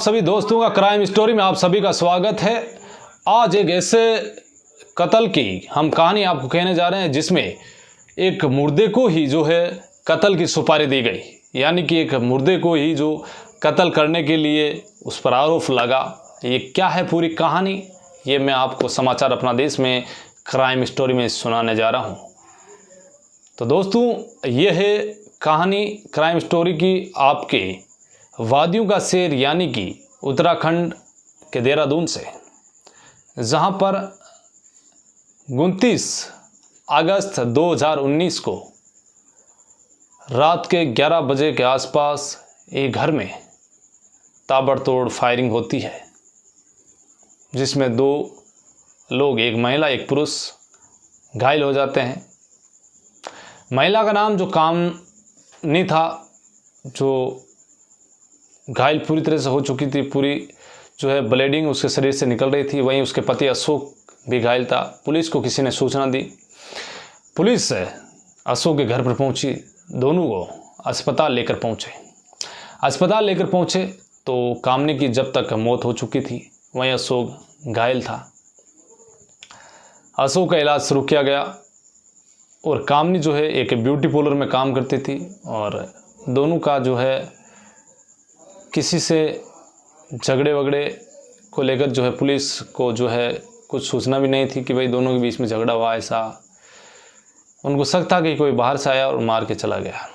सभी दोस्तों का क्राइम स्टोरी में आप सभी का स्वागत है। आज एक ऐसे कत्ल की हम कहानी आपको कहने जा रहे हैं जिसमें एक मुर्दे को ही जो है कत्ल की सुपारी दी गई, यानी कि एक मुर्दे को ही जो कत्ल करने के लिए उस पर आरोप लगा। ये क्या है पूरी कहानी, ये मैं आपको समाचार अपना देश में क्राइम स्टोरी में सुनाने जा रहा हूँ। तो दोस्तों ये है कहानी क्राइम स्टोरी की आपके वादियों का शेर यानी कि उत्तराखंड के देहरादून से, जहां पर 29 अगस्त 2019 को रात के 11 बजे के आसपास एक घर में ताबड़तोड़ फायरिंग होती है, जिसमें 2 लोग, एक महिला एक पुरुष, घायल हो जाते हैं। महिला का नाम जो कामनी था, जो घायल पूरी तरह से हो चुकी थी, पूरी जो है ब्लीडिंग उसके शरीर से निकल रही थी। वहीं उसके पति अशोक भी घायल था। पुलिस को किसी ने सूचना दी, पुलिस अशोक के घर पर पहुंची, दोनों को अस्पताल लेकर पहुंचे तो कामनी की जब तक मौत हो चुकी थी, वहीं अशोक घायल था। अशोक का इलाज शुरू किया गया और कामनी जो है एक ब्यूटी पार्लर में काम करती थी और दोनों का जो है किसी से झगड़े वगड़े को लेकर जो है पुलिस को जो है कुछ सूचना भी नहीं थी कि भाई दोनों के बीच में झगड़ा हुआ। ऐसा उनको शक था कि कोई बाहर से आया और मार के चला गया।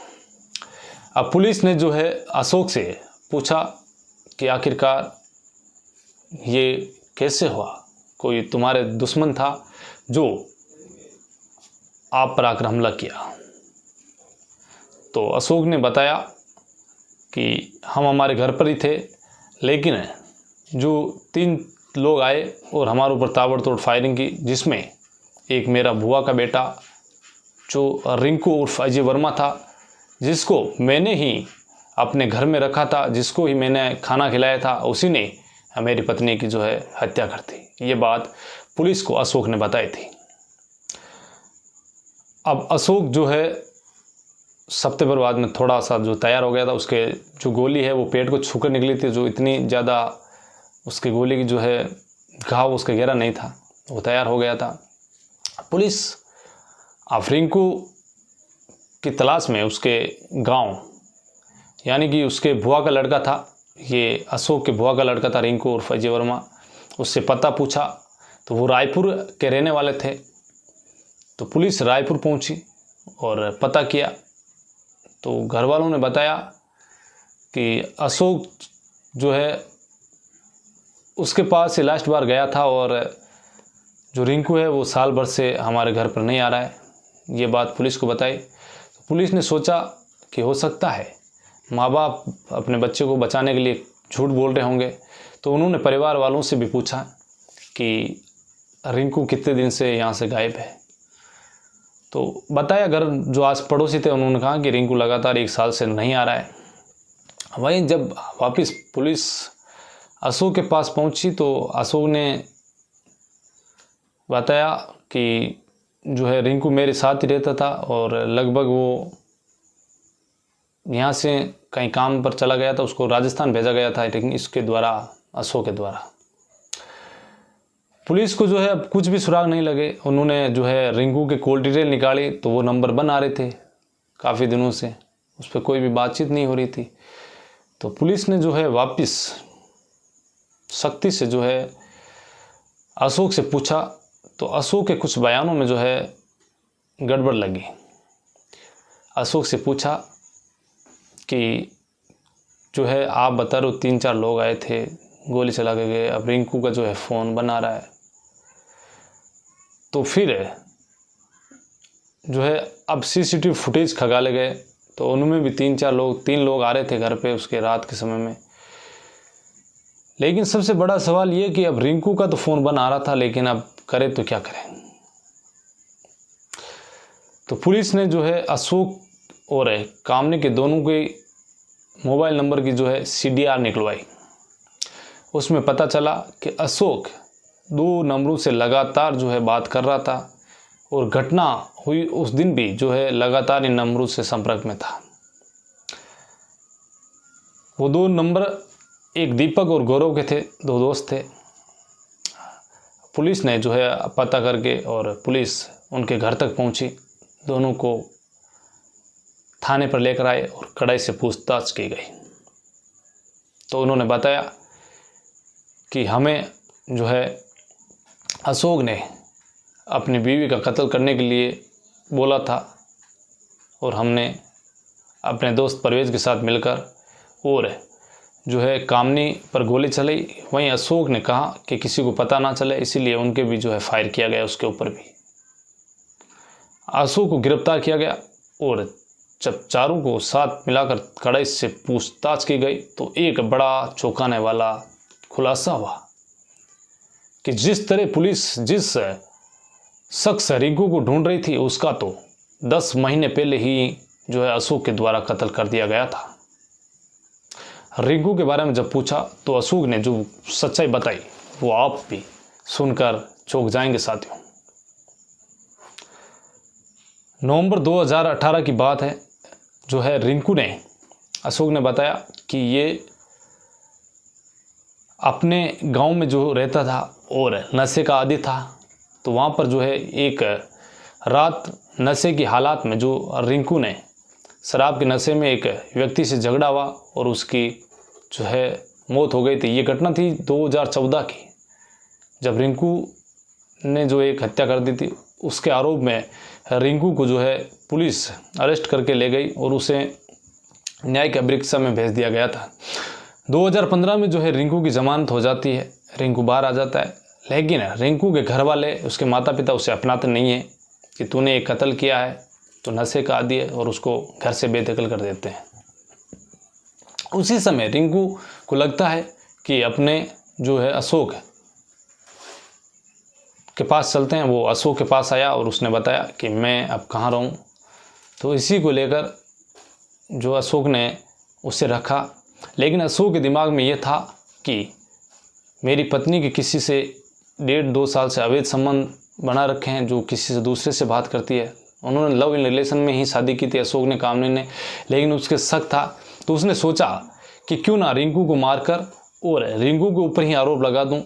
अब पुलिस ने जो है अशोक से पूछा कि आखिरकार ये कैसे हुआ, कोई तुम्हारे दुश्मन था जो आप पर आकर हमला किया? तो अशोक ने बताया कि हम हमारे घर पर ही थे, लेकिन जो 3 लोग आए और हमारे ऊपर ताबड़तोड़ फायरिंग की, जिसमें एक मेरा बुआ का बेटा जो रिंकू उर्फ अजय वर्मा था, जिसको मैंने ही अपने घर में रखा था, जिसको ही मैंने खाना खिलाया था, उसी ने मेरी पत्नी की जो है हत्या कर दी। ये बात पुलिस को अशोक ने बताई थी। अब अशोक जो है हफ्ते भर बाद में थोड़ा सा जो तैयार हो गया था, उसके जो गोली है वो पेट को छूकर निकली थी, जो इतनी ज़्यादा उसके गोली की जो है घाव उसका गहरा नहीं था, वो तैयार हो गया था। पुलिस अब रिंकू की तलाश में उसके गांव, यानी कि उसके बुआ का लड़का था, ये अशोक के बुआ का लड़का था रिंकू उर्फ अजय वर्मा, उससे पता पूछा तो वो रायपुर के रहने वाले थे। तो पुलिस रायपुर पहुंची और पता किया तो घर वालों ने बताया कि अशोक जो है उसके पास से लास्ट बार गया था और जो रिंकू है वो साल भर से हमारे घर पर नहीं आ रहा है। ये बात पुलिस को बताई तो पुलिस ने सोचा कि हो सकता है माँ बाप अपने बच्चे को बचाने के लिए झूठ बोल रहे होंगे। तो उन्होंने परिवार वालों से भी पूछा कि रिंकू कितने दिन से यहाँ से गायब है। तो बताया, घर जो आस पड़ोसी थे उन्होंने कहा कि रिंकू लगातार 1 साल से नहीं आ रहा है। वहीं जब वापस पुलिस अशोक के पास पहुंची तो अशोक ने बताया कि जो है रिंकू मेरे साथ ही रहता था और लगभग वो यहाँ से कहीं काम पर चला गया था, उसको राजस्थान भेजा गया था, लेकिन इसके द्वारा, अशोक के द्वारा। पुलिस को जो है अब कुछ भी सुराग नहीं लगे। उन्होंने जो है रिंकू के कॉल डिटेल निकाली तो वो नंबर बंद आ रहे थे काफ़ी दिनों से, उस पर कोई भी बातचीत नहीं हो रही थी। तो पुलिस ने जो है वापस सख्ती से जो है अशोक से पूछा तो अशोक के कुछ बयानों में जो है गड़बड़ लगी। अशोक से पूछा कि जो है आप बता रहे हो 3-4 लोग आए थे, गोली चला के गए, अब रिंकू का जो है फ़ोन बना रहा है। तो फिर जो है अब सीसीटीवी फुटेज खंगाले गए तो उनमें भी 3 लोग आ रहे थे घर पे उसके रात के समय में। लेकिन सबसे बड़ा सवाल ये कि अब रिंकू का तो फ़ोन बन आ रहा था, लेकिन अब करे तो क्या करें। तो पुलिस ने जो है अशोक और कामनी के दोनों के मोबाइल नंबर की जो है CDR निकलवाई। उसमें पता चला कि अशोक 2 नंबरों से लगातार जो है बात कर रहा था और घटना हुई उस दिन भी जो है लगातार इन नंबरों से संपर्क में था। वो 2 नंबर एक दीपक और गौरव के थे, दो दोस्त थे। पुलिस ने जो है पता करके और पुलिस उनके घर तक पहुंची, दोनों को थाने पर लेकर आए और कड़ाई से पूछताछ की गई। तो उन्होंने बताया कि हमें जो है अशोक ने अपनी बीवी का कत्ल करने के लिए बोला था और हमने अपने दोस्त परवेज़ के साथ मिलकर और जो है कामनी पर गोली चलाई। वहीं अशोक ने कहा कि किसी को पता ना चले, इसीलिए उनके भी जो है फायर किया गया, उसके ऊपर भी। अशोक को गिरफ्तार किया गया और जब चारों को साथ मिलाकर कड़ाई से पूछताछ की गई तो एक बड़ा चौंकाने वाला खुलासा हुआ कि जिस तरह पुलिस जिस शख्स रिंकू को ढूंढ रही थी, उसका तो 10 महीने पहले ही जो है अशोक के द्वारा कत्ल कर दिया गया था। रिंकू के बारे में जब पूछा तो अशोक ने जो सच्चाई बताई वो आप भी सुनकर चौंक जाएंगे साथियों। नवंबर 2018 की बात है, जो है रिंकू ने, अशोक ने बताया कि ये अपने गांव में जो रहता था और नशे का आदी था, तो वहाँ पर जो है एक रात नशे की हालात में जो रिंकू ने शराब के नशे में एक व्यक्ति से झगड़ा हुआ और उसकी जो है मौत हो गई थी। ये घटना थी 2014 की, जब रिंकू ने जो एक हत्या कर दी थी। उसके आरोप में रिंकू को जो है पुलिस अरेस्ट करके ले गई और उसे न्यायिक परीक्षा में भेज दिया गया था। 2015 में जो है रिंकू की जमानत हो जाती है, रिंकू बाहर आ जाता है। लेकिन रिंकू के घर वाले, उसके माता पिता उसे अपनाते नहीं है कि तूने एक कत्ल किया है, तो नशे का आदी है, और उसको घर से बेदखल कर देते हैं। उसी समय रिंकू को लगता है कि अपने जो है अशोक के पास चलते हैं। वो अशोक के पास आया और उसने बताया कि मैं अब कहाँ रहूँ। तो इसी को लेकर जो अशोक ने उसे रखा, लेकिन अशोक के दिमाग में ये था कि मेरी पत्नी के किसी से 1.5-2 साल से अवैध संबंध बना रखे हैं, जो किसी से दूसरे से बात करती है। उन्होंने लव इन रिलेशन में ही शादी की थी अशोक ने, कामनी ने, लेकिन उसके शक था। तो उसने सोचा कि क्यों ना रिंकू को मारकर और रिंकू के ऊपर ही आरोप लगा दूं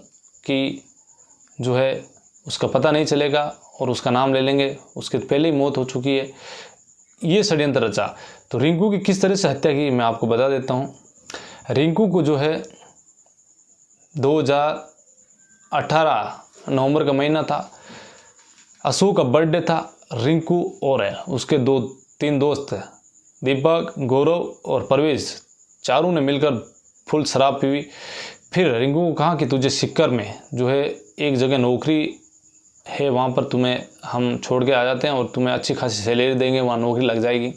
कि जो है उसका पता नहीं चलेगा और उसका नाम ले लेंगे, उसके पहले ही मौत हो चुकी है। ये षड्यंत्र रचा। तो रिंकू की किस तरह से हत्या की मैं आपको बता देता हूँ। रिंकू को जो है 2018 नवंबर का महीना था, अशोक का बर्थडे था। रिंकू और उसके 2-3 दोस्त दीपक, गौरव और परवेज़, चारों ने मिलकर फुल शराब पीवी। फिर रिंकू को कहा कि तुझे सिक्कर में जो है एक जगह नौकरी है, वहाँ पर तुम्हें हम छोड़ के आ जाते हैं और तुम्हें अच्छी खासी सैलरी देंगे, वहाँ नौकरी लग जाएगी।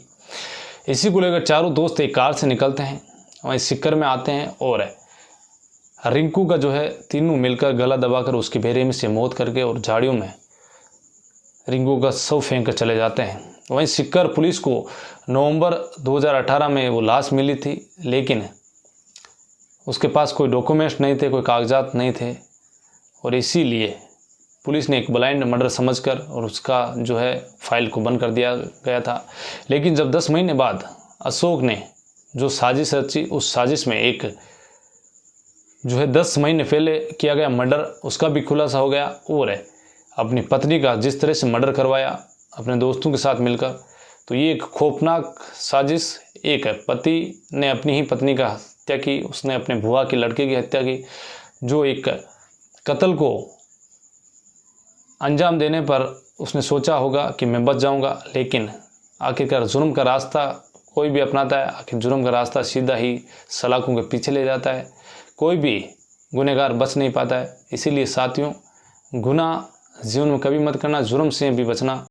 इसी को लेकर चारों दोस्त एक कार से निकलते हैं, वहीं सिक्कर में आते हैं और रिंकू का जो है तीनों मिलकर गला दबाकर उसकी बेरहमी से मौत करके और झाड़ियों में रिंकू का शव फेंक कर चले जाते हैं। वहीं सिक्कर पुलिस को नवंबर 2018 में वो लाश मिली थी, लेकिन उसके पास कोई डॉक्यूमेंट्स नहीं थे, कोई कागजात नहीं थे, और इसीलिए पुलिस ने एक ब्लाइंड मर्डर समझकर और उसका जो है फाइल को बंद कर दिया गया था। लेकिन जब 10 महीने बाद अशोक ने जो साजिश रची, उस साजिश में एक जो है 10 महीने पहले किया गया मर्डर, उसका भी खुलासा हो गया। और अपनी पत्नी का जिस तरह से मर्डर करवाया अपने दोस्तों के साथ मिलकर, तो ये एक खौफनाक साजिश। एक पति ने अपनी ही पत्नी का हत्या की, उसने अपने बुआ की लड़के की हत्या की, जो एक कत्ल को अंजाम देने पर उसने सोचा होगा कि मैं बच जाऊंगा, लेकिन आखिरकार जुर्म का रास्ता कोई भी अपनाता है, आखिर जुर्म का रास्ता सीधा ही सलाखों के पीछे ले जाता है। कोई भी गुनहगार बच नहीं पाता है। इसीलिए साथियों, गुनाह जीवन में कभी मत करना, जुर्म से भी बचना।